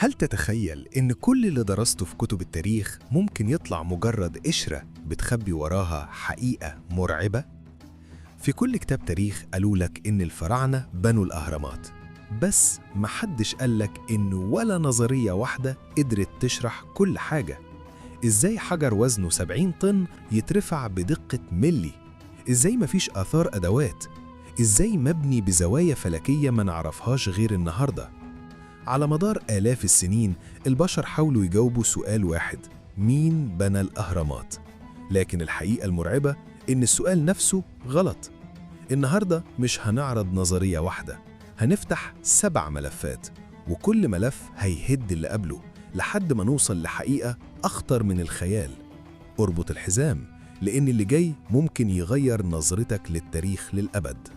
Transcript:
هل تتخيل إن كل اللي درسته في كتب التاريخ ممكن يطلع مجرد قشرة بتخبي وراها حقيقة مرعبة؟ في كل كتاب تاريخ قالوا لك إن الفراعنة بنوا الأهرامات، بس محدش قالك إن ولا نظرية واحدة قدرت تشرح كل حاجة. إزاي حجر وزنه 70 طن يترفع بدقة ملي؟ إزاي مفيش آثار أدوات؟ إزاي مبني بزوايا فلكية ما نعرفهاش غير النهاردة؟ على مدار آلاف السنين البشر حاولوا يجاوبوا سؤال واحد: مين بنى الأهرامات؟ لكن الحقيقة المرعبة إن السؤال نفسه غلط. النهاردة مش هنعرض نظرية واحدة، هنفتح 7 ملفات، وكل ملف هيهد اللي قبله لحد ما نوصل لحقيقة أخطر من الخيال. اربط الحزام، لأن اللي جاي ممكن يغير نظرتك للتاريخ للأبد.